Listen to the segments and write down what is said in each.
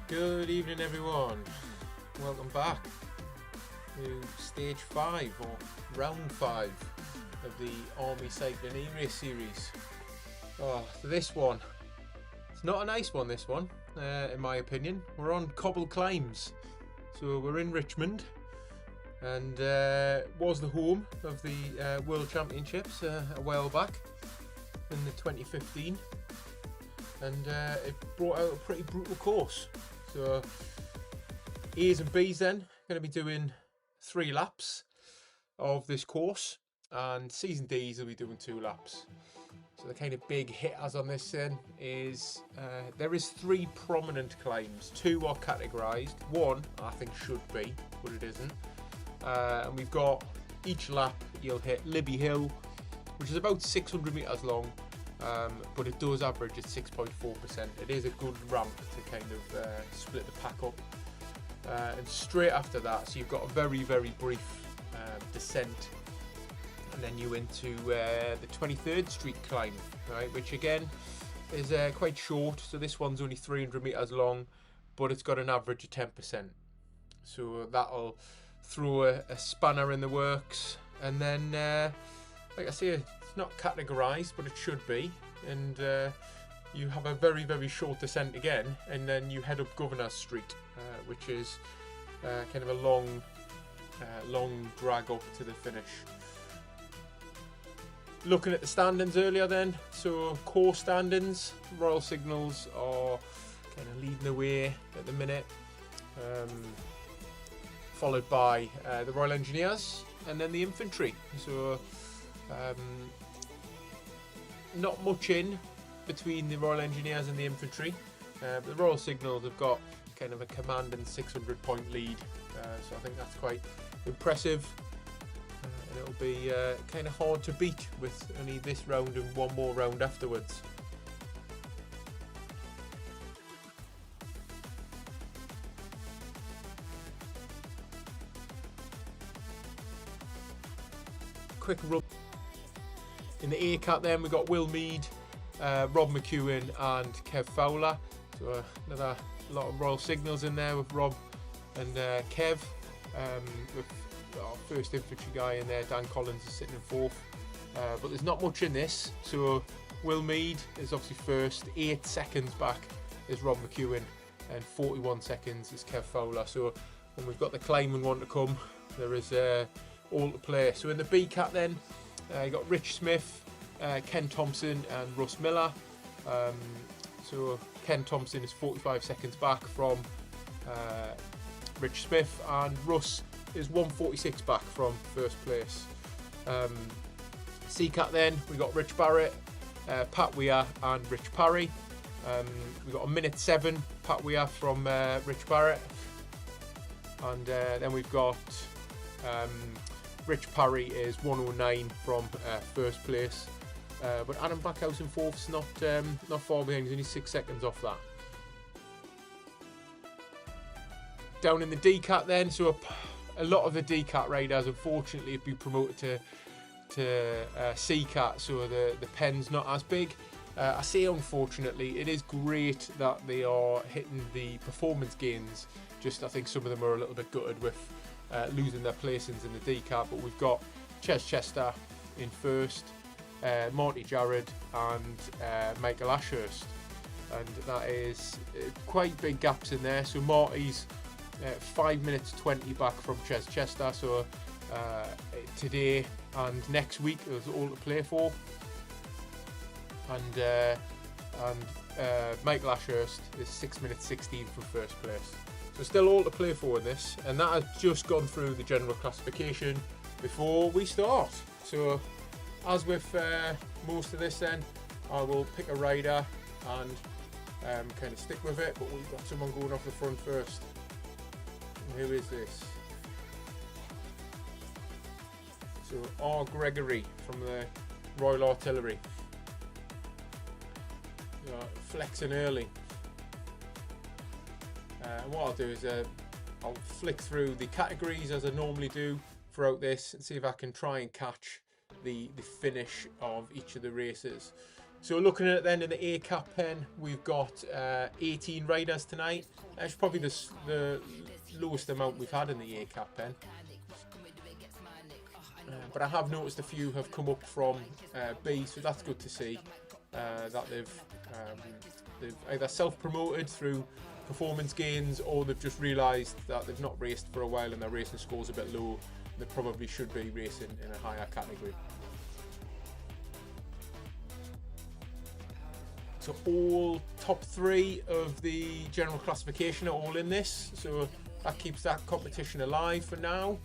Good evening everyone, welcome back to stage 5 or round 5 of the Army Cycling eRace series. This one, it's not a nice one, this one, in my opinion. We're on Cobbled Climbs, so we're in Richmond, and was the home of the World Championships a while back in the 2015, and it brought out a pretty brutal course. So A's and B's then going to be doing 3 laps of this course, and C's and D's will be doing 2 laps. So the kind of big hitters on this then is there is 3 prominent climbs. 2 are categorised. 1 I think should be, but it isn't. And we've got each lap you'll hit Libby Hill, which is about 600 metres long. But it does average at 6.4%. It is a good ramp to kind of split the pack up. And straight after that, so you've got a very, very brief descent, and then you into the 23rd Street climb, right? Which again is quite short. So this one's only 300 metres long, but it's got an average of 10%. So that'll throw a spanner in the works. And then, like I say, it's not categorised, but it should be. And you have a very, very short descent again, and then you head up Governor's Street, which is kind of a long drag up to the finish. Looking at the standings earlier then, so core standings, Royal Signals are kind of leading the way at the minute, followed by the Royal Engineers and then the Infantry. So not much in between the Royal Engineers and the Infantry, but the Royal Signals have got kind of a commanding 600-point lead, so I think that's quite impressive, and it'll be kind of hard to beat with only this round and one more round afterwards. Quick run. In the A-Cat then we've got Will Mead, Rob McEwen and Kev Fowler. So another lot of Royal Signals in there with Rob and Kev, with our first infantry guy in there, Dan Collins, is sitting in 4th. But there's not much in this. So Will Mead is obviously first, 8 seconds back is Rob McEwen, and 41 seconds is Kev Fowler. So when we've got the climbing one to come, there is all to play. So in the B-Cat then, you got Rich Smith, Ken Thompson and Russ Miller. So Ken Thompson is 45 seconds back from Rich Smith, and Russ is 146 back from first place. C-Cat then, we got Rich Barrett, Pat Weir and Rich Parry. We got a minute 7 Pat Weir from Rich Barrett, and then we've got Rich Parry is 109 from first place, but Adam Backhouse in 4th's not far behind. He's only 6 seconds off that. Down in the D-Cat then, so a lot of the D-Cat riders unfortunately have been promoted to C-Cat, so the pen's not as big. I say unfortunately, it is great that they are hitting the performance gains. Just I think some of them are a little bit gutted with losing their placings in the D-Cat, but we've got Ches Chester in first, Marty Jarrod and Michael Ashurst, and that is quite big gaps in there. So Marty's 5 minutes 20 back from Ches Chester, so today and next week there's all to play for, and Michael Ashurst is 6 minutes 16 from first place. So still all to play for in this, and that has just gone through the general classification before we start. So as with most of this then, I will pick a rider and kind of stick with it, but we've got someone going off the front first. And who is this? So R. Gregory from the Royal Artillery. Flexing early. And what I'll do is I'll flick through the categories as I normally do throughout this and see if I can try and catch the finish of each of the races. So looking at it then in the A cap pen, we've got 18 riders tonight. That's probably the lowest amount we've had in the A cap pen. But I have noticed a few have come up from B, so that's good to see that they've either self-promoted through performance gains, or they've just realised that they've not raced for a while and their racing score's a bit low. They probably should be racing in a higher category. So all top 3 of the general classification are all in this, so that keeps that competition alive for now.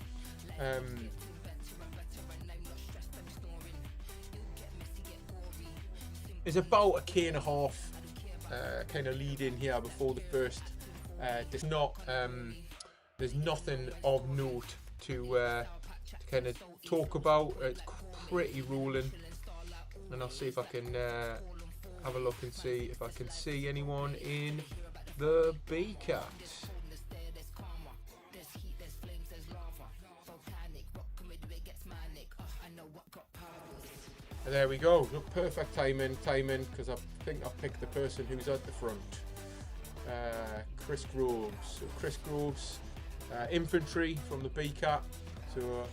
There's about a K1.5 kind of lead in here before the first. There's nothing of note to kind of talk about. It's pretty rolling, and I'll see if I can have a look and see if I can see anyone in the B cat. There we go. Look, perfect timing, because I think I picked the person who's at the front. Chris Groves. So Chris Groves, infantry from the B cat. So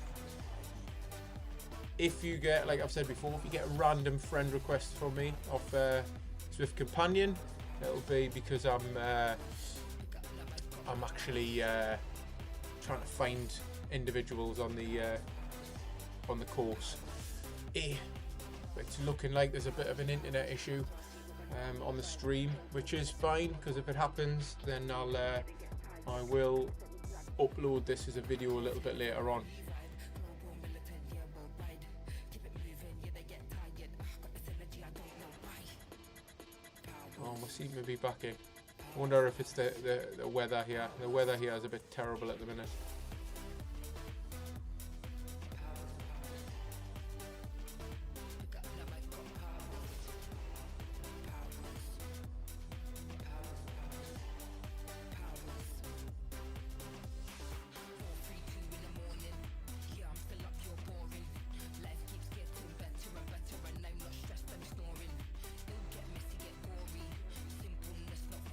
if you get, like I've said before, if you get a random friend request from me off Swift Companion, it'll be because I'm actually trying to find individuals on the course. It's looking like there's a bit of an internet issue on the stream, which is fine, because if it happens, then I will upload this as a video a little bit later on. Oh, we seem to be back in. I wonder if it's the weather here. The weather here is a bit terrible at the minute.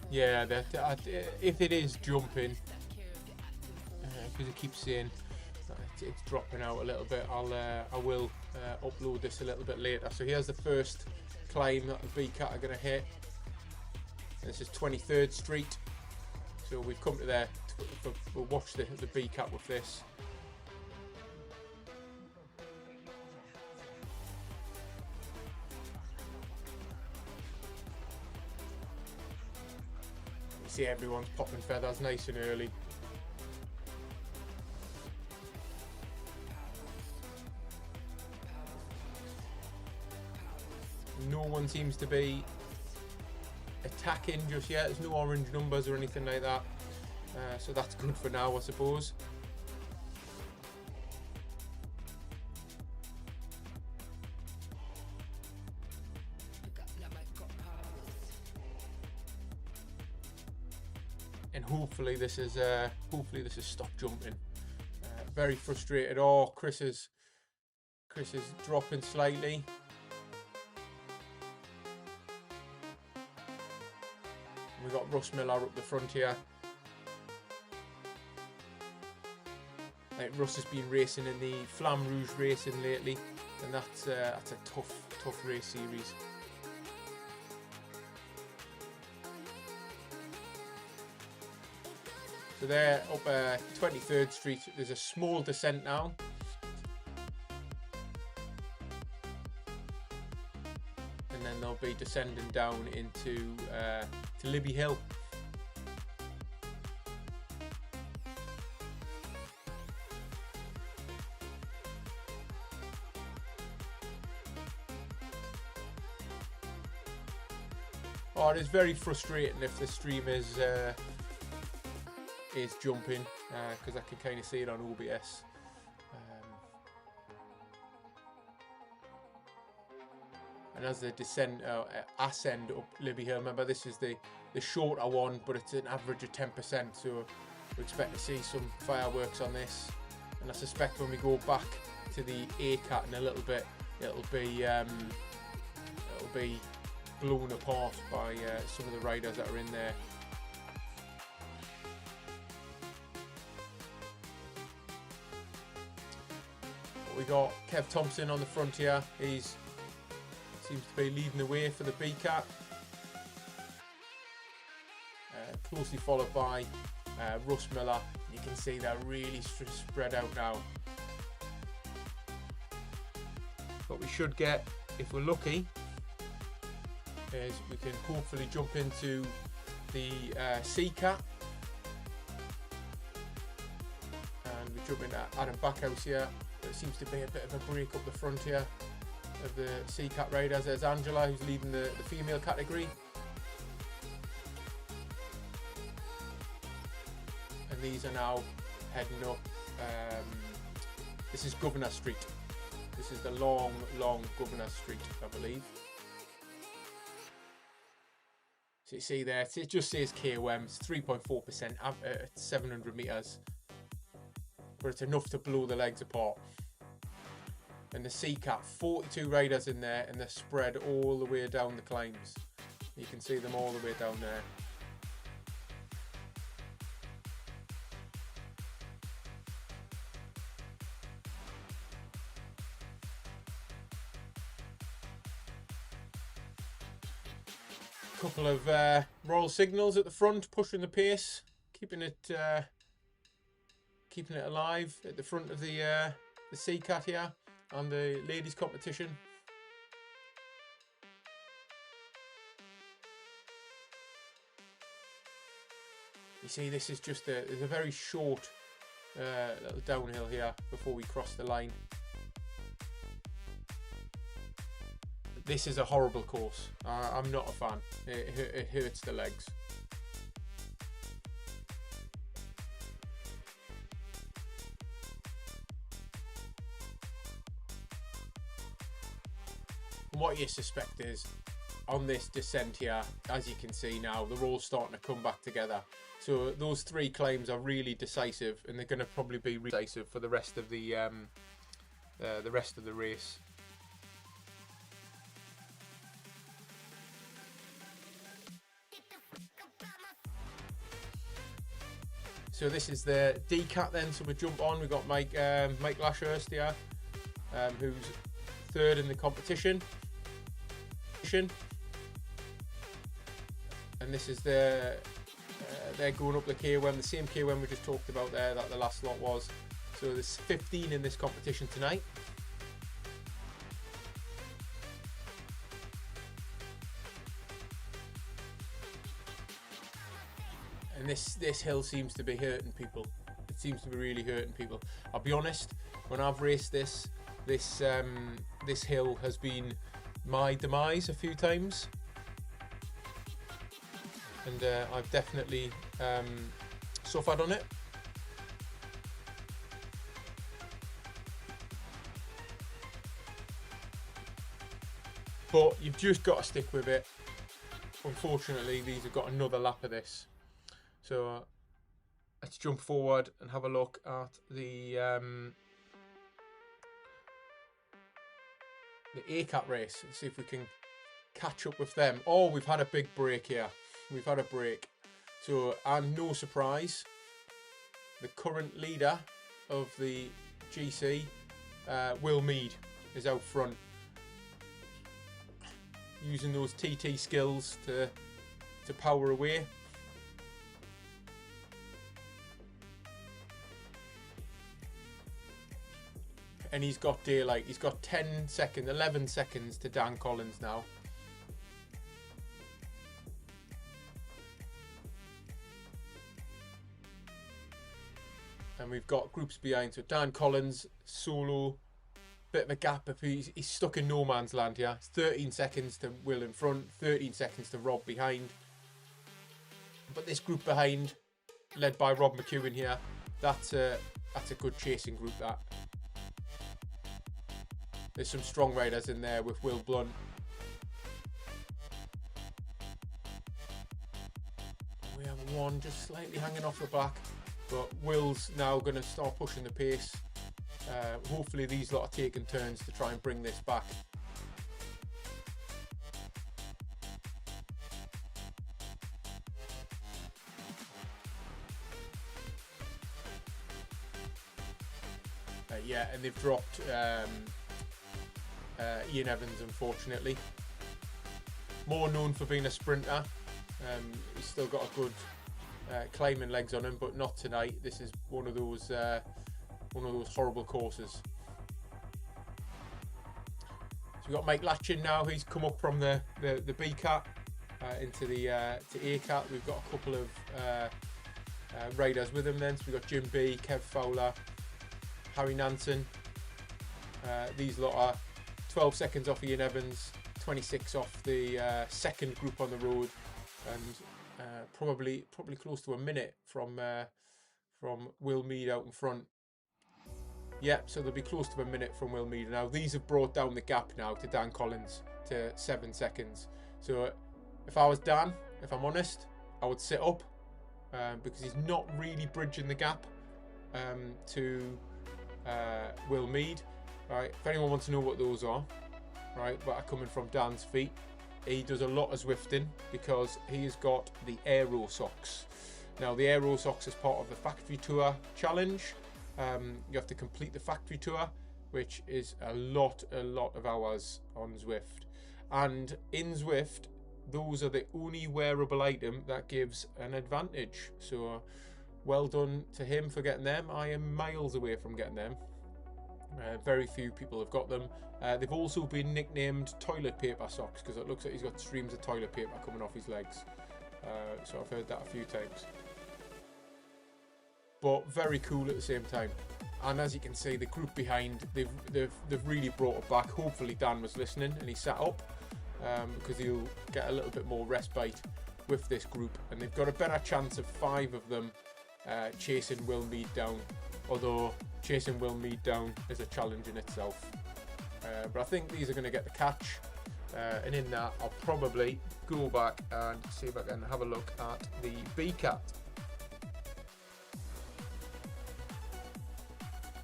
Yeah, if it is jumping, because it keeps saying it's dropping out a little bit, I will upload this a little bit later. So here's the first climb that the B cat are going to hit. This is 23rd Street. So we've come to there. We'll watch the B cat with this. See, everyone's popping feathers nice and early. No one seems to be attacking just yet. There's no orange numbers or anything like that, so that's good for now, I suppose. And hopefully this is stopped jumping. Very frustrated. Oh, Chris is dropping slightly. We got Russ Miller up the front here. Like, Russ has been racing in the Flamme Rouge racing lately, and that's a tough race series. So there, up 23rd Street, there's a small descent now. And then they'll be descending down into to Libby Hill. Oh, it is very frustrating if the stream is jumping, because I can kind of see it on OBS. And as they ascend up Libby Hill, remember this is the shorter one, but it's an average of 10%, so we expect to see some fireworks on this. And I suspect when we go back to the A cat in a little bit, it'll be blown apart by some of the riders that are in there. We got Kev Thompson on the front here. He seems to be leading the way for the B-Cat. Closely followed by Russ Miller. You can see they're really spread out now. What we should get, if we're lucky, is we can hopefully jump into the C-Cat. And we jump into Adam Backhouse here. There seems to be a bit of a break up the front here of the C-Cat riders. There's Angela, who's leading the female category. And these are now heading up. This is Governor Street. This is the long Governor Street, I believe. So you see there, it just says KOM. It's 3.4% at 700 meters. But it's enough to blow the legs apart. And the C-Cat, 42 riders in there, and they're spread all the way down the climbs. You can see them all the way down there. Couple of Royal Signals at the front, pushing the pace, keeping it alive at the front of the C-Cat here on the ladies competition. You see, this is just there's a very short little downhill here before we cross the line. This is a horrible course. I'm not a fan. It hurts the legs. And what you suspect is, on this descent here, as you can see now, they're all starting to come back together. So those three climbs are really decisive, and they're going to probably be decisive for the rest of the race. So this is the D-Cat then, so we jump on. We've got Mike Lashurst here, who's third in the competition. And this is they're going up the KOM, the same KOM we just talked about there, that the last lot was. So there's 15 in this competition tonight. And this hill seems to be hurting people. It seems to be really hurting people. I'll be honest, when I've raced this hill has been my demise a few times, and I've definitely suffered on it. But you've just got to stick with it. Unfortunately, these have got another lap of this. So let's jump forward and have a look at the A-Cat race and see if we can catch up with them. Oh, we've had a big break here. We've had a break. So, and no surprise, the current leader of the GC, Will Mead, is out front, using those TT skills to power away. And he's got daylight. He's got 11 seconds to Dan Collins now. And we've got groups behind. So Dan Collins, solo, bit of a gap. He's stuck in no man's land here. It's 13 seconds to Will in front, 13 seconds to Rob behind. But this group behind, led by Rob McEwen here, that's a good chasing group, that. There's some strong riders in there with Will Blunt. We have one just slightly hanging off the back, but Will's now going to start pushing the pace. Hopefully these lot are taking turns to try and bring this back. Yeah, and they've dropped Ian Evans, unfortunately. More known for being a sprinter. He's still got a good climbing legs on him, but not tonight. This is one of those horrible courses. So we've got Mike Latchin now. He's come up from the B cat into the to A cat. We've got a couple of riders with him then. So we've got Jim B, Kev Fowler, Harry Nansen. These lot are 12 seconds off Ian Evans, 26 off the second group on the road, and probably close to a minute from Will Mead out in front. Yep, so they'll be close to a minute from Will Mead. Now these have brought down the gap now to Dan Collins to 7 seconds. So if I was Dan, if I'm honest, I would sit up because he's not really bridging the gap to Will Mead. Right, if anyone wants to know what those are, right, but are coming from Dan's feet, he does a lot of Zwifting because he's got the Aero socks. Now the Aero socks is part of the factory tour challenge. You have to complete the factory tour, which is a lot of hours on Zwift. And in Zwift, those are the only wearable item that gives an advantage. So well done to him for getting them. I am miles away from getting them. Very few people have got them. They've also been nicknamed toilet paper socks because it looks like he's got streams of toilet paper coming off his legs. So I've heard that a few times. But very cool at the same time. And as you can see, the group behind, they've really brought it back. Hopefully Dan was listening and he sat up because he'll get a little bit more respite with this group. And they've got a better chance of 5 of them chasing Will Mead down. Although chasing Will Mead down is a challenge in itself. But I think these are going to get the catch. And in that, I'll probably go back and see if I can have a look at the B cat.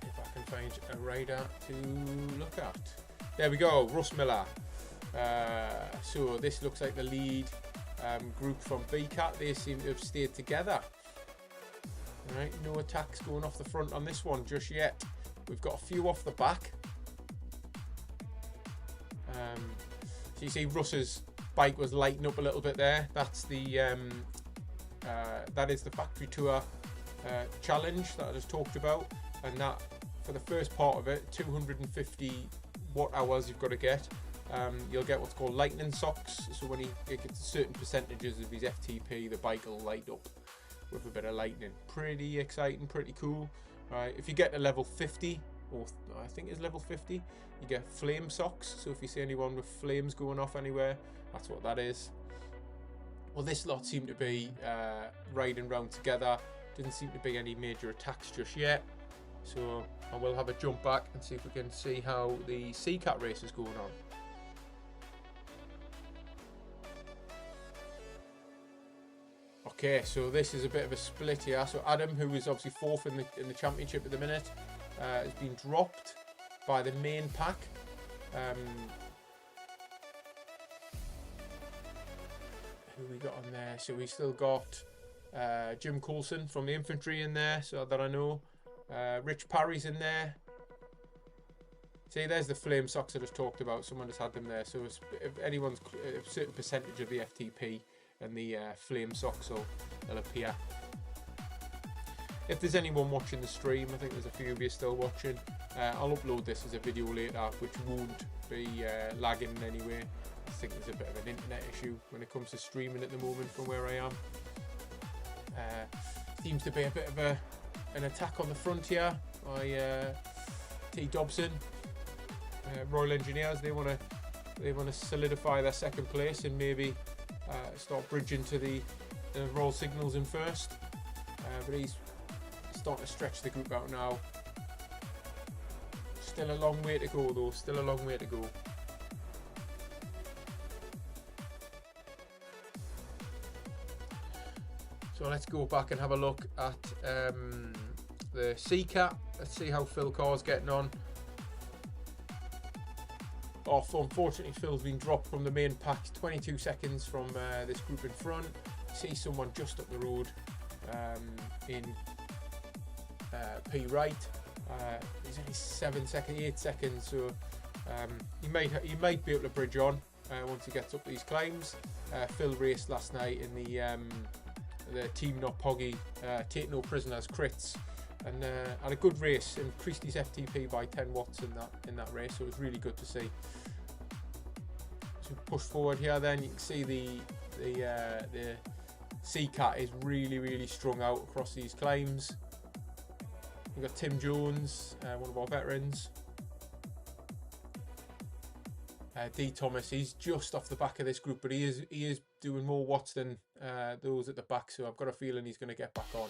If I can find a rider to look at. There we go, Russ Miller. So this looks like the lead group from B cat. They seem to have stayed together. Right, no attacks going off the front on this one just yet. We've got a few off the back. So you see Russ's bike was lighting up a little bit there. That's the that is the factory tour challenge that I just talked about, and that for the first part of it, 250 watt hours you've got to get. You'll get what's called lightning socks. So when he gets certain percentages of his FTP, the bike will light up with a bit of lightning. Pretty exciting, pretty cool. Right, if you get to level 50, or I think it's level 50, you get flame socks. So if you see anyone with flames going off anywhere, that's what that is. Well, this lot seem to be riding round together. Didn't seem to be any major attacks just yet. So I will have a jump back and see if we can see how the C-Cat race is going on. Okay, so this is a bit of a split here. So Adam, who is obviously 4th in the championship at the minute, has been dropped by the main pack. Who we got on there? So we still got Jim Coulson from the infantry in there, so that I know. Rich Parry's in there. See, there's the flame socks I just talked about. Someone just had them there. So if anyone's a certain percentage of the FTP, and the flame socks will appear. If there's anyone watching the stream, I think there's a few of you still watching, I'll upload this as a video later, which won't be lagging in any way. I think there's a bit of an internet issue when it comes to streaming at the moment from where I am. Seems to be a bit of an attack on the front here by T. Dobson. Royal Engineers, they want to solidify their second place and maybe start bridging to the Royal Signals in first, but he's starting to stretch the group out now. Still a long way to go though, still a long way to go. So let's go back and have a look at the C-Cat. Let's see how Phil Carr's getting on. Oh, unfortunately, Phil's been dropped from the main pack. 22 seconds from this group in front. See someone just up the road in P right. He's only 8 seconds, so he might be able to bridge on once he gets up these climbs. Phil raced last night in the Team Not Poggy Take No Prisoners crits, and had a good race. Increased his FTP by 10 watts in that race, so it was really good to see. So push forward here, then you can see the C-Cat is really strung out across these climbs. We've got Tim Jones, one of our veterans. D Thomas, he's just off the back of this group, but he is doing more watts than those at the back, so I've got a feeling he's going to get back on.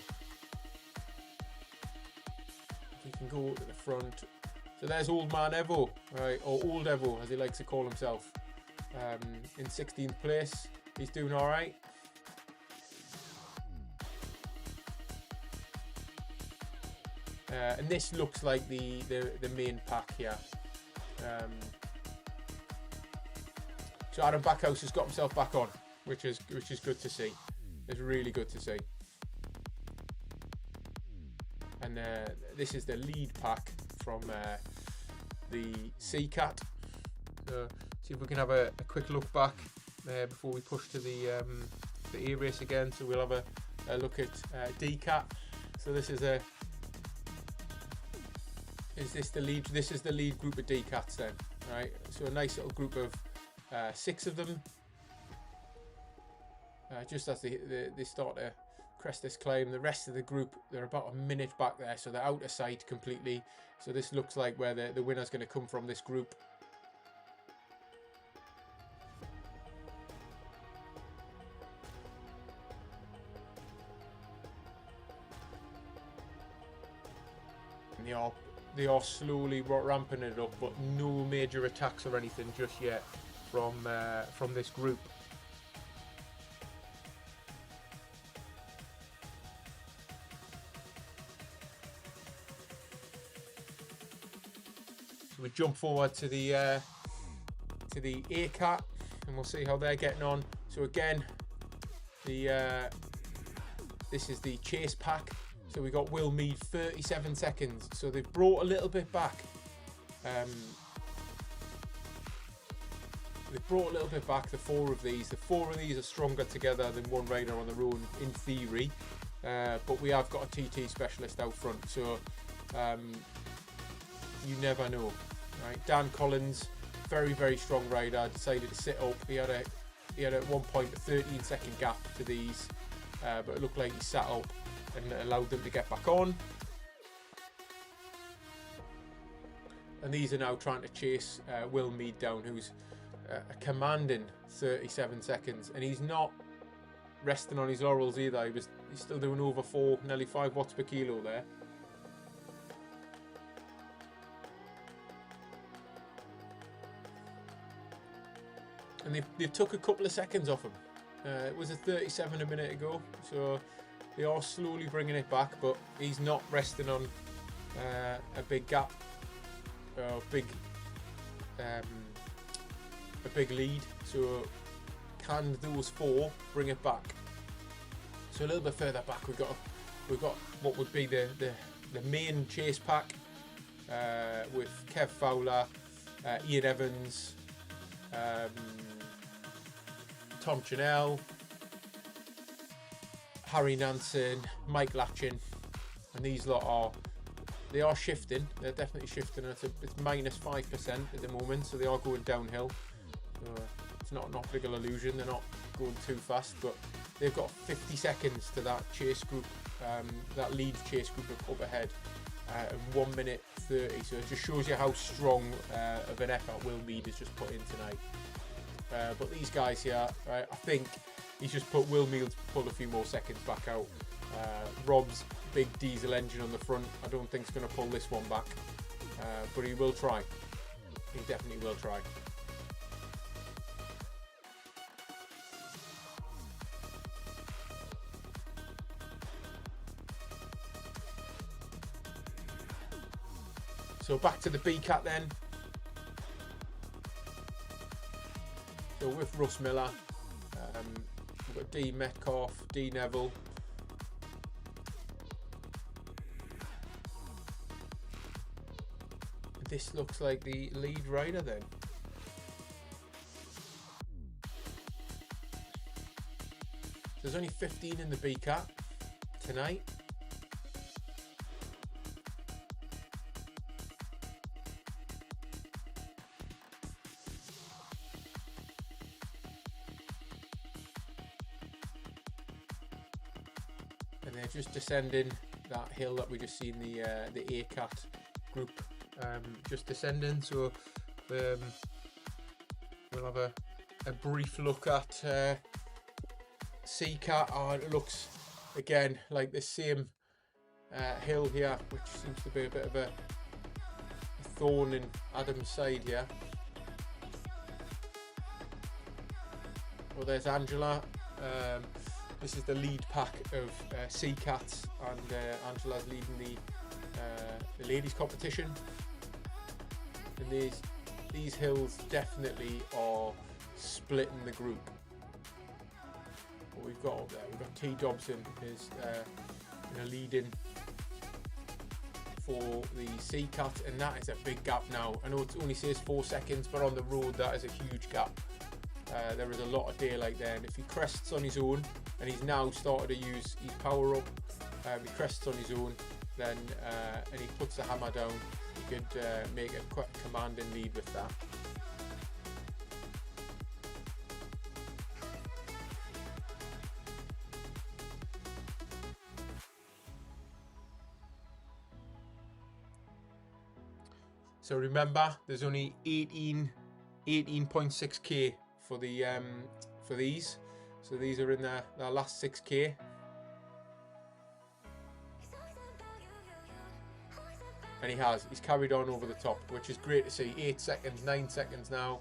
He can go to the front. So there's Old Man Evo, right, or Old Evo as he likes to call himself, in 16th place. He's doing all right. And this looks like the main pack here. So Adam Backhouse has got himself back on, which is good to see. It's really good to see. And this is the lead pack from the C-Cat. So see if we can have a quick look back before we push to the eRace again. So we'll have a look at D-Cat. So this is this the lead? This is the lead group of D-Cats then, right? So a nice little group of 6 of them. Just as they start to crest this climb, the rest of the group, they're about a minute back there, so they're out of sight completely. So this looks like where the winner's going to come from, this group. And they are slowly ramping it up, but no major attacks or anything just yet from this group. So we jump forward to the A-Cat, and we'll see how they're getting on. So again, this is the chase pack. So we got Will Mead 37 seconds. So they've brought a little bit back. They've brought a little bit back, the 4 of these. The 4 of these are stronger together than one rider on their own, in theory. But we have got a TT specialist out front, so you never know. Right? Dan Collins, very strong rider, decided to sit up. He had at one point a 13-second gap to these, but it looked like he sat up and allowed them to get back on. And these are now trying to chase Will Mead down, who's a commanding 37 seconds, and he's not resting on his laurels either. He's still doing over 4, nearly 5 watts per kilo there. And they took a couple of seconds off him. It was a 37 a minute ago, so they are slowly bringing it back, but he's not resting on a big gap, a big lead. So can those 4 bring it back? So a little bit further back, we've got what would be the main chase pack with Kev Fowler, Ian Evans, Tom Chanel, Harry Nansen, Mike Latchin, and these lot they are shifting. They're definitely shifting. It's minus 5% at the moment, so they are going downhill. So it's not an optical illusion. They're not going too fast, but they've got 50 seconds to that chase group, that lead chase group up ahead, and 1 minute 30. So it just shows you how strong of an effort Will Mead has just put in tonight. But these guys here, I think he's just put Will Mead to pull a few more seconds back out. Rob's big diesel engine on the front, I don't think is going to pull this one back, but he will try. He definitely will try. So back to the B-Cat then. So with Russ Miller, we've got D Metcalf, D Neville. this looks like the lead rider then. There's only 15 in the B-Cat tonight. And they're just descending that hill that we just seen the A-Cat group just descending. So we'll have a brief look at C-Cat. Oh, it looks again like the same hill here, which seems to be a bit of a thorn in Adam's side here. Well, there's Angela. This is the lead pack of C-Cats, and Angela's leading the ladies competition. And these hills definitely are splitting the group. What we've got up there, we've got T. Dobson is leading for the C-Cat, and that is a big gap now. I know it only says 4 seconds, but on the road that is a huge gap. There is a lot of daylight there, and if he crests on his own, and he's now started to use his power up, he crests on his own, then and he puts the hammer down, he could make a quite commanding lead with that. So remember, there's only 18.6k for the for these. So these are in their last 6k. And he's carried on over the top, which is great to see. 8 seconds, 9 seconds now.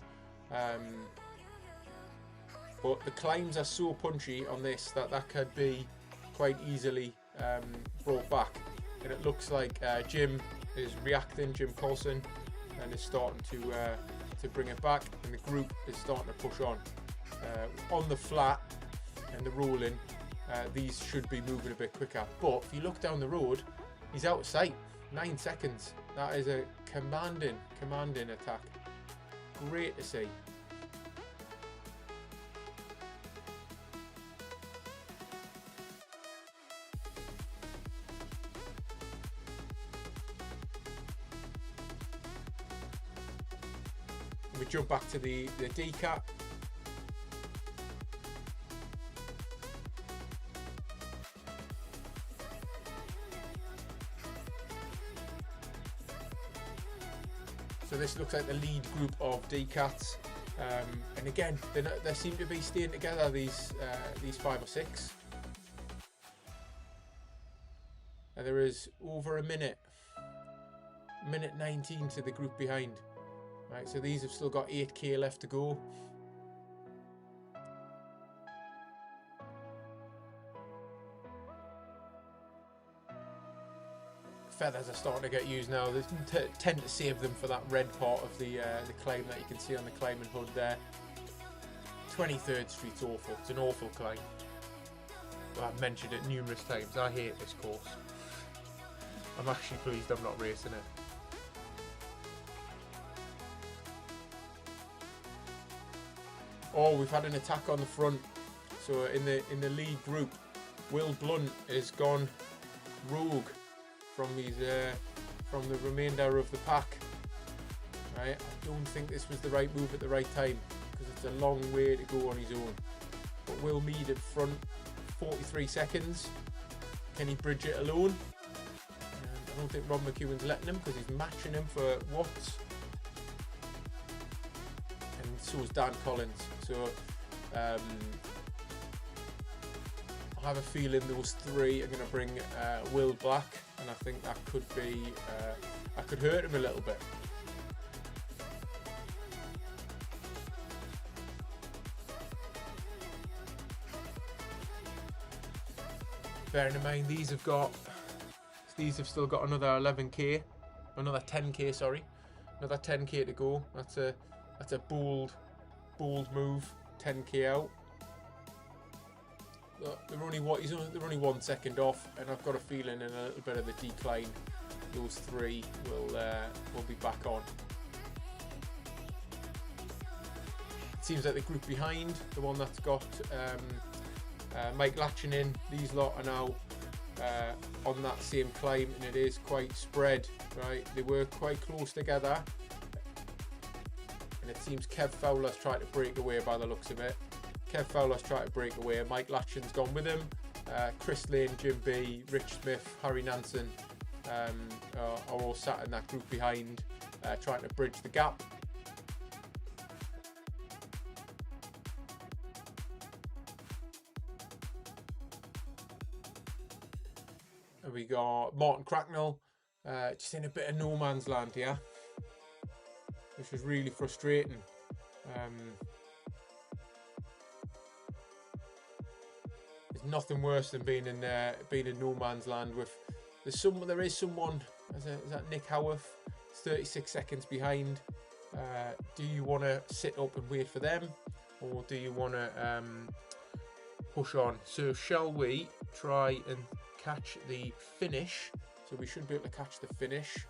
But the climbs are so punchy on this that could be quite easily brought back. And it looks like Jim is reacting, Jim Coulson, and is starting to bring it back, and the group is starting to push on. On the flat and the rolling, these should be moving a bit quicker. But if you look down the road, he's out of sight. 9 seconds. That is a commanding attack. Great to see. We jump back to the D-Cat. So this looks like the lead group of D-Cats, and again they seem to be staying together, these 5 or 6. And there is over a minute 19 to the group behind. Right, so these have still got 8k left to go. Feathers are starting to get used now. They tend to save them for that red part of the climb that you can see on the climbing hood there. 23rd Street's awful. It's an awful climb. Well, I've mentioned it numerous times. I hate this course. I'm actually pleased I'm not racing it. Oh, we've had an attack on the front. So in the lead group, Will Blunt has gone rogue from the remainder of the pack. Right, I don't think this was the right move at the right time, because it's a long way to go on his own. But Will Mead at front, 43 seconds. Can he bridge it alone? I don't think Rob McEwen's letting him, because he's matching him for watts. And so is Dan Collins. So I have a feeling those 3 are going to bring Will back, and I think that could be that could hurt him a little bit. Bearing in mind these have still got another 11k, another 10k, sorry, another 10k to go. That's a bold move. 10k out. They're only 1 second off, and I've got a feeling in a little bit of the decline those three will be back on. It seems like the group behind, the one that's got Mike Latchin in, these lot are now on that same climb, and it is quite spread, right? They were quite close together, and it seems Kev Fowler's tried to break away by the looks of it. Kev Fowler's tried to break away, Mike Latchin's gone with him. Chris Lane, Jim B, Rich Smith, Harry Nansen are all sat in that group behind, trying to bridge the gap. And we got Martin Cracknell just in a bit of no man's land here, which is really frustrating. There's nothing worse than being in no man's land. There is someone. Is that Nick Howarth? 36 seconds behind. Do you want to sit up and wait for them, or do you want to push on? So shall we try and catch the finish? So we should be able to catch the finish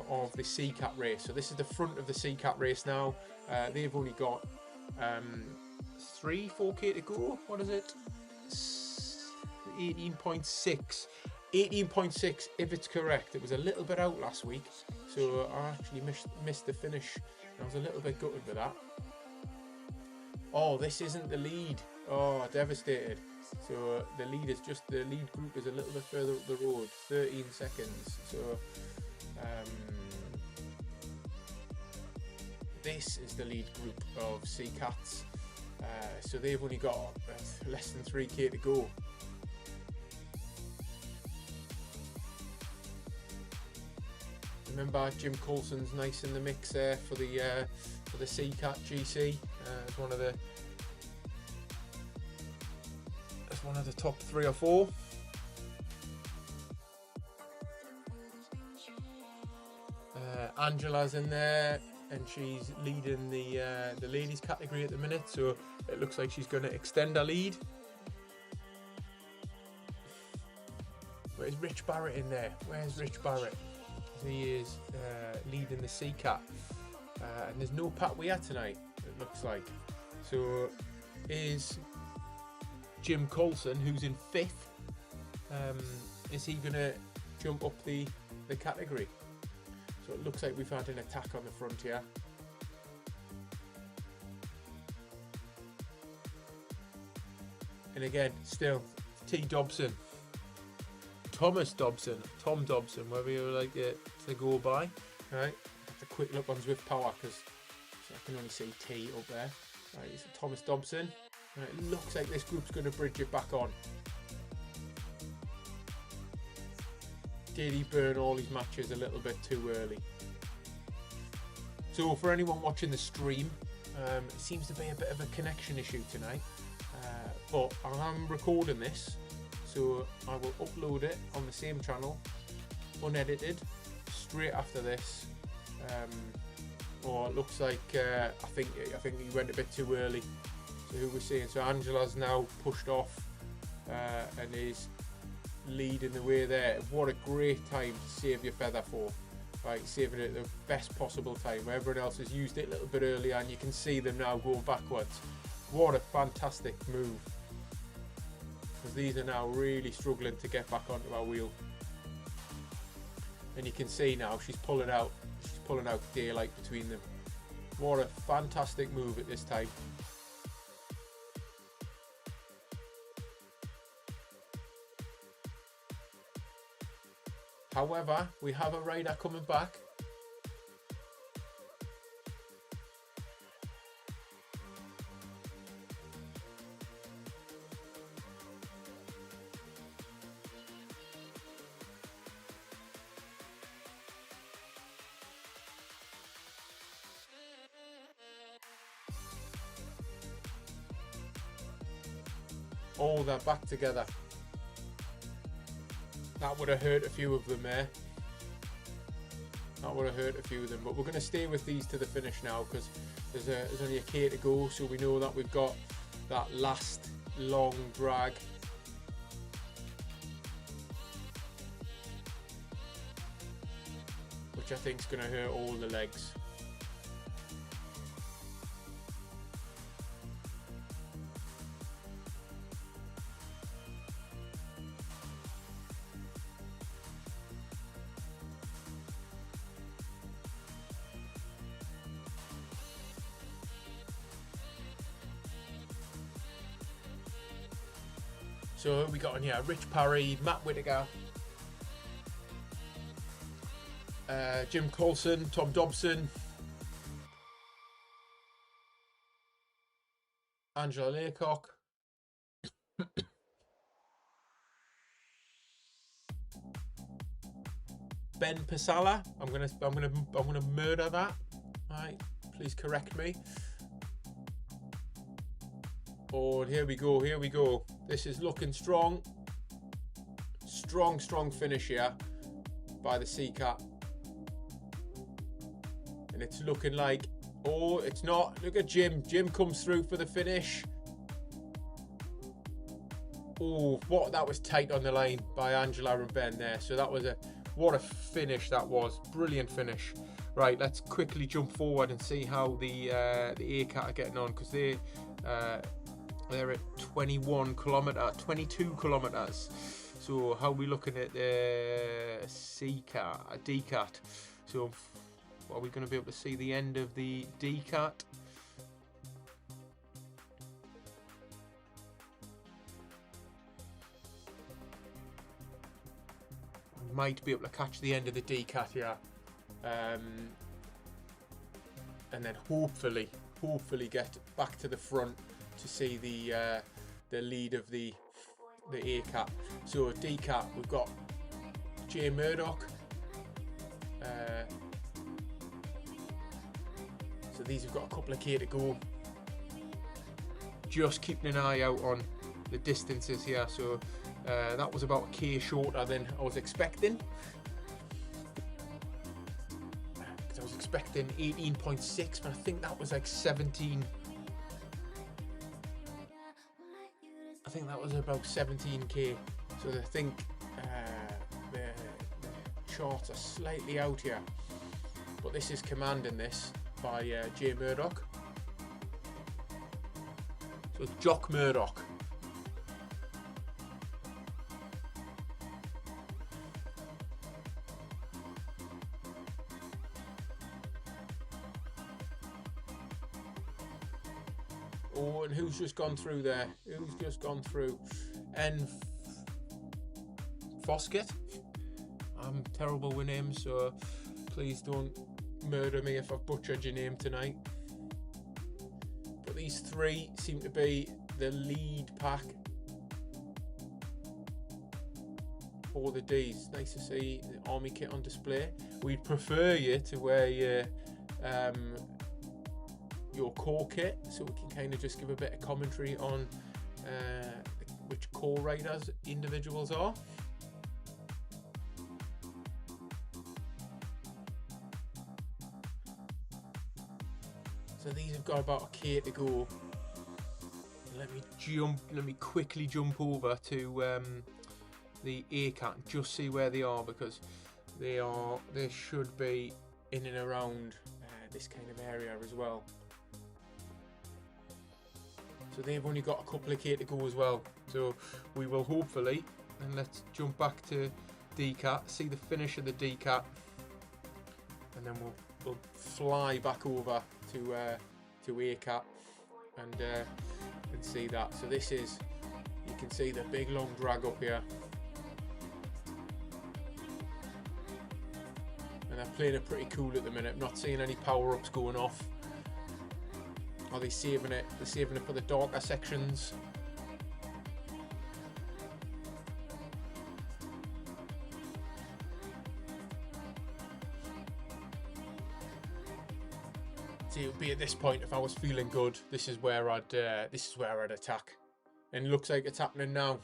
of the CCAT race. So this is the front of the CCAT race now. They've only got 4K to go. What is it? 18.6. 18.6 if it's correct. It was a little bit out last week, so I actually missed the finish. I was a little bit gutted with that. Oh, this isn't the lead. Oh, devastated. So the lead group is a little bit further up the road, 13 seconds. So this is the lead group of CCATs. So they've only got less than 3K to go. Remember, Jim Coulson's nice in the mix there for the CCAT GC. As one of the top 3 or 4. Angela's in there, and she's leading the ladies category at the minute, so it looks like she's going to extend her lead. Where's Rich Barrett in there? Where's Rich Barrett? He is leading the CCAT, and there's no Pat Weir tonight, it looks like. So is Jim Coulson, who's in 5th, is he going to jump up the category? So it looks like we've had an attack on the front here. And again, still T. Dobson, Thomas Dobson, Tom Dobson, whatever you would like to go by. Right, have a quick look on Zwift Power because I can only see T up there. Right, it's Thomas Dobson. Right, it looks like this group's going to bridge it back on. Did he burn all his matches a little bit too early? So for anyone watching the stream, it seems to be a bit of a connection issue tonight, but I'm recording this, so I will upload it on the same channel, unedited, straight after this. Or it looks like I think he went a bit too early. So who we're seeing? So Angela's now pushed off and is leading the way there. What a great time to save your feather for. Right, saving it at the best possible time where everyone else has used it a little bit earlier, and you can see them now going backwards. What a fantastic move, because these are now really struggling to get back onto our wheel. And you can see now she's pulling out daylight between them. What a fantastic move at this time. However, we have a rider coming back. Oh, they're back together. That would have hurt a few of them there. That would have hurt a few of them. But we're going to stay with these to the finish now, because there's only a K to go. So we know that we've got that last long drag. which I think is going to hurt all the legs. So we got on here Rich Parry, Matt Whittaker, Jim Coulson, Tom Dobson, Angela Laycock, Ben Pasala. I'm gonna murder that. Alright, please correct me. Oh, here we go. This is looking strong. Strong finish here by the Sea Cat. And it's looking like, oh, it's not. Look at Jim. Jim comes through for the finish. Oh, that was tight on the line by Angela and Ben there. So that was what a finish that was. Brilliant finish. Right, let's quickly jump forward and see how the A-Cat are getting on, because they're at 22 kilometers. So how are we looking at the C-Cat, D-Cat? So are we going to be able to see the end of the D-Cat? Might be able to catch the end of the D-Cat here, and then hopefully get back to the front to see the lead of the A-Cat. So D-Cat, we've got Jay Murdoch. So these have got a couple of K to go. Just keeping an eye out on the distances here. So that was about a K shorter than I was expecting. I was expecting 18.6, but I think that was like 17. I think that was about 17k. So I think the charts are slightly out here, but this is commanding this by Jay Murdoch. So it's Jock Murdoch. Oh, and who's just gone through there? Who's just gone through? And Foskett. I'm terrible with names, so please don't murder me if I've butchered your name tonight. But these three seem to be the lead pack for the Ds. Nice to see the army kit on display. We'd prefer you to wear your core kit, so we can kind of just give a bit of commentary on which core riders individuals are. So these have got about a K to go. Let me quickly jump over to the A-Cat and just see where they are, because they should be in and around this kind of area as well. So they've only got a couple of K to go as well. So we will hopefully, and let's jump back to D-Cat, see the finish of the D-Cat, and then we'll fly back over to A-Cat and see that. So this is, you can see the big long drag up here, and they're playing it pretty cool at the minute. I'm not seeing any power-ups going off. Are they saving it? They're saving it for the darker sections. See, it would be at this point, if I was feeling good, this is where I'd attack. And it looks like it's happening now.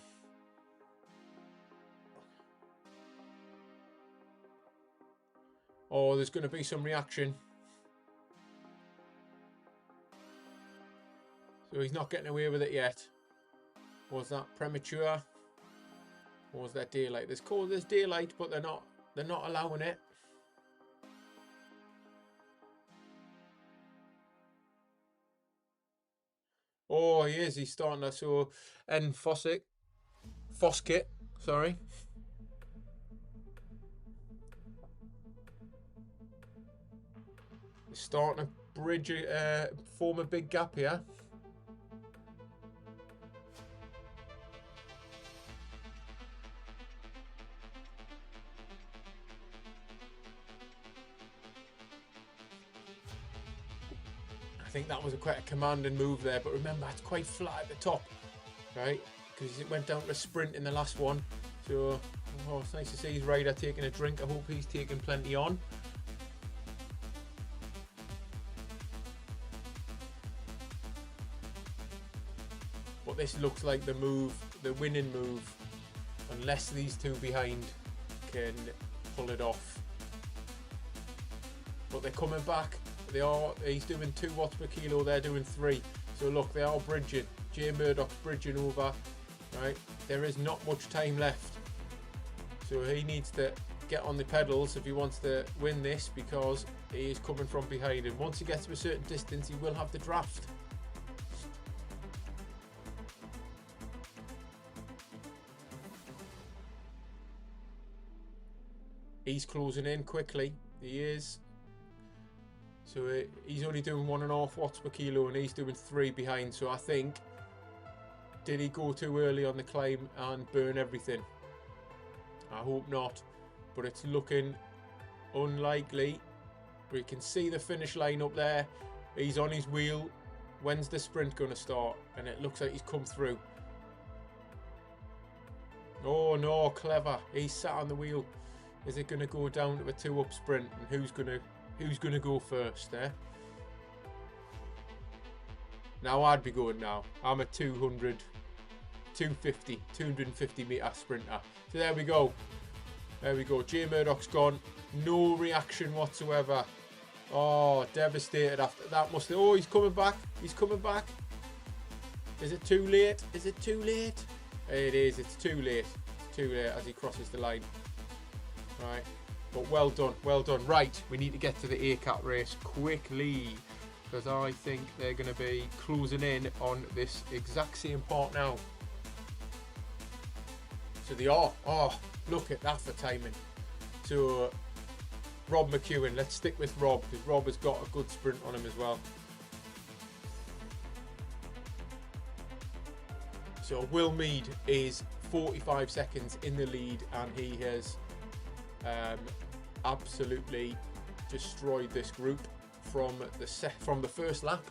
Oh, there's going to be some reaction. So he's not getting away with it yet. Was that premature? Or was that daylight? There's daylight, but they're not allowing it. Oh, he is. He's starting to. So, N Foskett, sorry. He's starting to bridge, form a big gap here. I think that was quite a commanding move there, but remember, it's quite flat at the top, right? Because it went down to a sprint in the last one. So, oh, it's nice to see his rider taking a drink. I hope he's taking plenty on. But this looks like the move, the winning move, unless these two behind can pull it off. But they're coming back. He's doing 2 watts per kilo, they're doing 3. So look, they are bridging. Jay Murdoch's bridging over, right? There is not much time left. So he needs to get on the pedals if he wants to win this, because he is coming from behind. And once he gets to a certain distance, he will have the draft. He's closing in quickly. He is. So he's only doing 1.5 watts per kilo and he's doing 3 behind. So I think, did he go too early on the climb and burn everything? I hope not, but it's looking unlikely. We can see the finish line up there. He's on his wheel. When's the sprint going to start? And it looks like he's come through. Oh no, clever. He's sat on the wheel. Is it going to go down to a 2-up sprint? And who's going to go first, eh? Now I'd be going now. I'm a 250 metre sprinter. So there we go. There we go. Jay Murdoch's gone. No reaction whatsoever. Oh, devastated after that. Oh, he's coming back. He's coming back. Is it too late? Is it too late? It is. It's too late. It's too late as he crosses the line. Right. But well done. Well done. Right. We need to get to the ACAT race quickly, because I think they're going to be closing in on this exact same part now. So they are. Oh, look at that for timing. So Rob McEwen, let's stick with Rob, because Rob has got a good sprint on him as well. So Will Mead is 45 seconds in the lead, and he has absolutely destroyed this group from the first lap.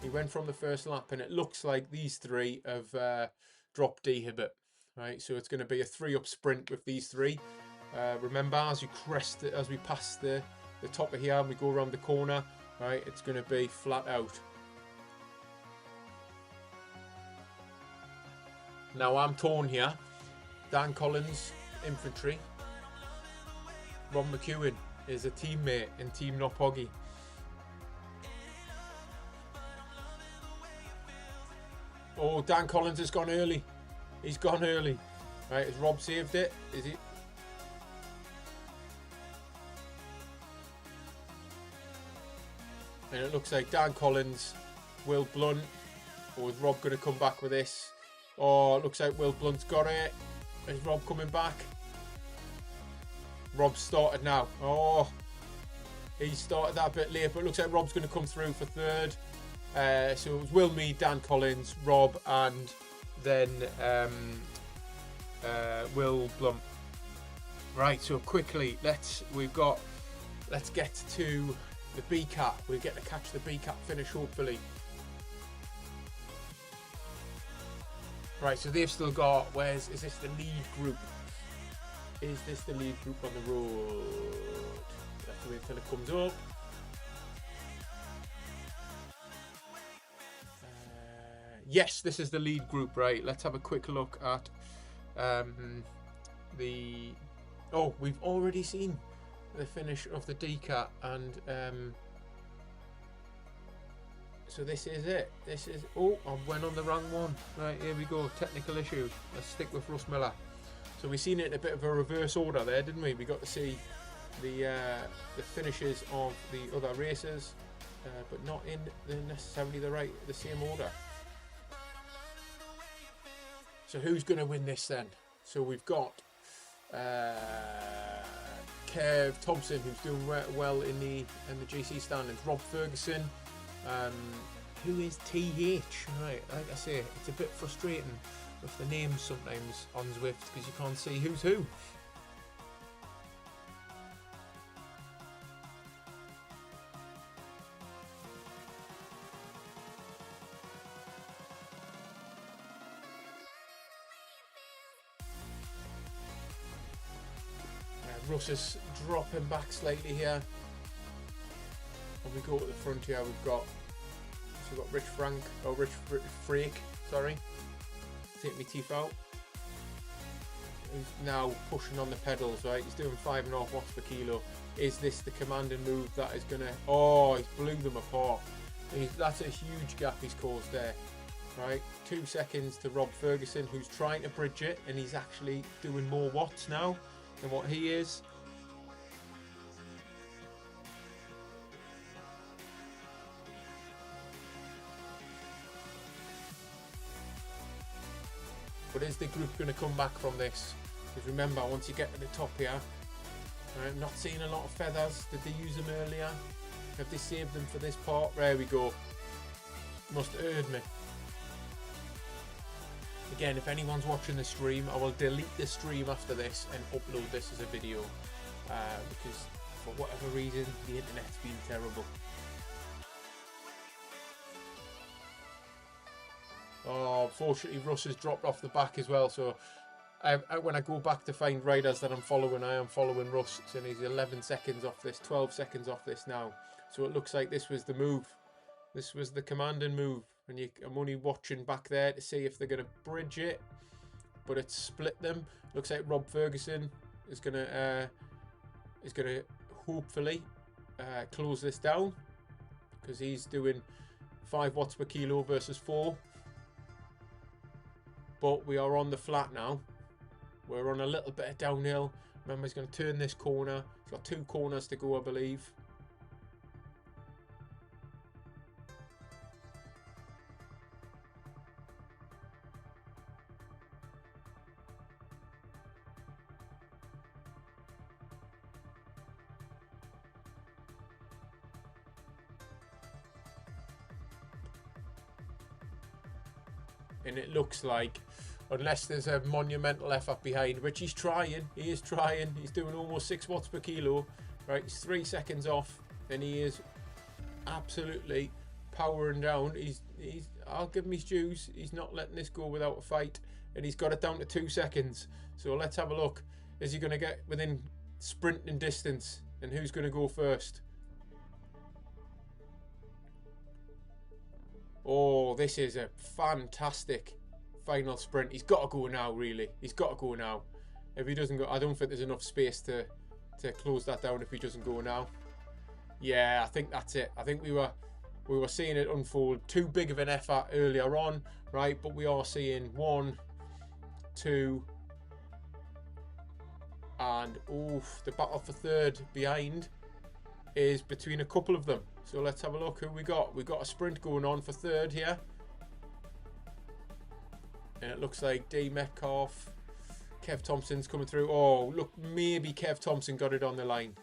He went from the first lap, and it looks like these three have dropped D a bit. Right, so it's going to be a 3-up sprint with these three. Remember, as we pass the top of here and we go around the corner, right, it's going to be flat out. Now I'm torn here. Dan Collins, infantry. Rob McEwen is a teammate in Team Not Poggy. Oh, Dan Collins has gone early. He's gone early. Right, has Rob saved it? Is he? And it looks like Dan Collins, Will Blunt. Or is Rob going to come back with this? Oh, it looks like Will Blunt's got it. Is Rob coming back? Rob started now. Oh, he started that a bit late, but it looks like Rob's going to come through for third. So it was Will Mead, Dan Collins, Rob, and then Will Blunt. Right, so quickly, let's get to the BCAT. We'll get to catch the BCAT finish, hopefully. Right, so they've still got, is this the lead group? Is this the lead group on the road? Let's wait until it comes up. Yes, this is the lead group, right? Let's have a quick look at Oh, we've already seen the finish of the DCAT, and so this is it. Oh, I went on the wrong one. Right, here we go. Technical issue. Let's stick with Russ Miller. So we've seen it in a bit of a reverse order there, didn't we? We got to see the finishes of the other races, but not in necessarily the same order. So who's going to win this then? So we've got Kev Thompson, who's doing well in the GC standings. Rob Ferguson, who is TH. Right, like I say, it's a bit frustrating with the names sometimes on Zwift because you can't see who's who. Russ is dropping back slightly here. And we go to the front here, we've got Rich Freak, sorry. Take my teeth out. Who's now pushing on the pedals, right? He's doing 5.5 watts per kilo. Is this the commanding move that is gonna, oh, he's blew them apart. That's a huge gap he's caused there. Right, 2 seconds to Rob Ferguson, who's trying to bridge it, and he's actually doing more watts now than what he is. But is the group going to come back from this? Because remember, once you get to the top here, I'm not seeing a lot of feathers. Did they use them earlier? Have they saved them for this part? There we go. Must have heard me. Again, if anyone's watching the stream, I will delete the stream after this and upload this as a video because for whatever reason the internet's been terrible. Oh, unfortunately Russ has dropped off the back as well, so when I go back to find riders that I'm following, I am following Russ, and he's 11 seconds off this, 12 seconds off this now. So it looks like this was the move. This was the commanding move. And I'm only watching back there to see if they're going to bridge it, but it's split them. Looks like Rob Ferguson is going to hopefully close this down because he's doing 5 watts per kilo versus 4. But we are on the flat now. We're on a little bit of downhill. Remember, he's going to turn this corner. He's got 2 corners to go, I believe. And it looks like, unless there's a monumental effort behind, which he's trying, he is trying, he's doing almost 6 watts per kilo, right? He's 3 seconds off, and he is absolutely powering down. I'll give him his dues, he's not letting this go without a fight, and he's got it down to 2 seconds. So let's have a look. Is he going to get within sprinting distance, and who's going to go first? Oh, this is a fantastic final sprint. He's got to go now, really. He's got to go now. If he doesn't go, I don't think there's enough space to close that down if he doesn't go now. Yeah, I think that's it. I think we were seeing it unfold. Too big of an effort earlier on, right? But we are seeing 1, 2, and oof, the battle for third behind is between a couple of them. So let's have a look who we got. We've got a sprint going on for third here. And it looks like D. Metcalf, Kev Thompson's coming through. Oh, look, maybe Kev Thompson got it on the line.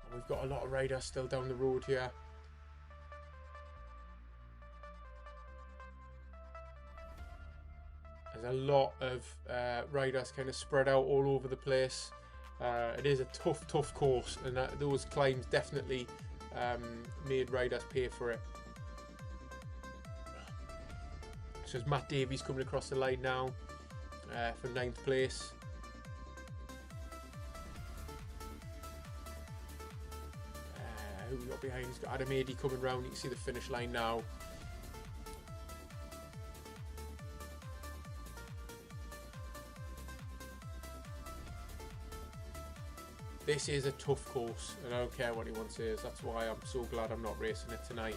And we've got a lot of riders still down the road here. There's a lot of riders kind of spread out all over the place. It is a tough course, and those climbs definitely made riders pay for it. So it's Matt Davies coming across the line now for 9th place. Who we got behind? He's got Adam Adey coming round. You can see the finish line now. This is a tough course, and I don't care what anyone says. That's why I'm so glad I'm not racing it tonight.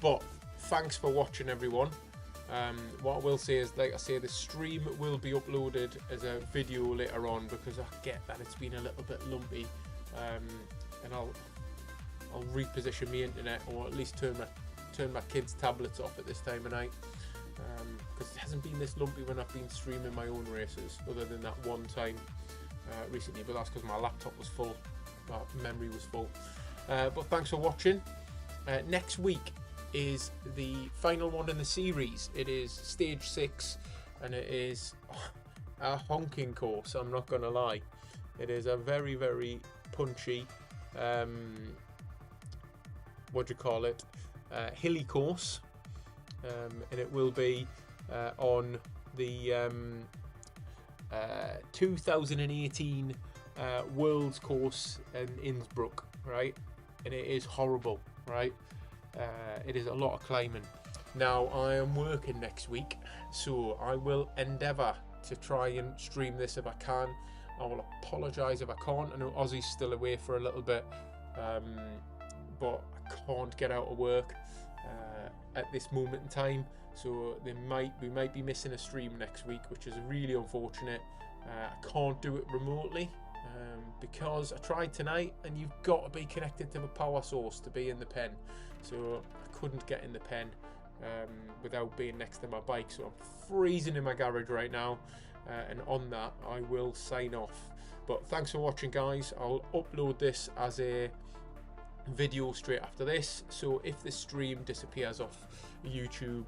But thanks for watching, everyone. What I will say is, like I say, the stream will be uploaded as a video later on because I get that it's been a little bit lumpy, and I'll reposition my internet, or at least turn my kids' tablets off at this time of night, because it hasn't been this lumpy when I've been streaming my own races, other than that one time recently, but that's because my laptop was full, my memory was full. But thanks for watching. Next week is the final one in the series. It is stage 6, and it is a honking course, I'm not gonna lie. It is a very, very punchy, hilly course, and it will be on the 2018 World's course in Innsbruck, right? And it is horrible, right? It is a lot of climbing. Now, I am working next week, so I will endeavour to try and stream this if I can. I will apologise if I can't. I know Ozzy's still away for a little bit, but I can't get out of work at this moment in time, so we might be missing a stream next week, which is really unfortunate. I can't do it remotely because I tried tonight, and you've got to be connected to the power source to be in the pen, so I couldn't get in the pen without being next to my bike. So I'm freezing in my garage right now, and on that I will sign off. But thanks for watching, guys. I'll upload this as a video straight after this, so if the stream disappears off YouTube,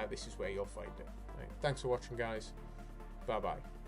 this is where you'll find it. Right. Thanks for watching, guys. Bye bye.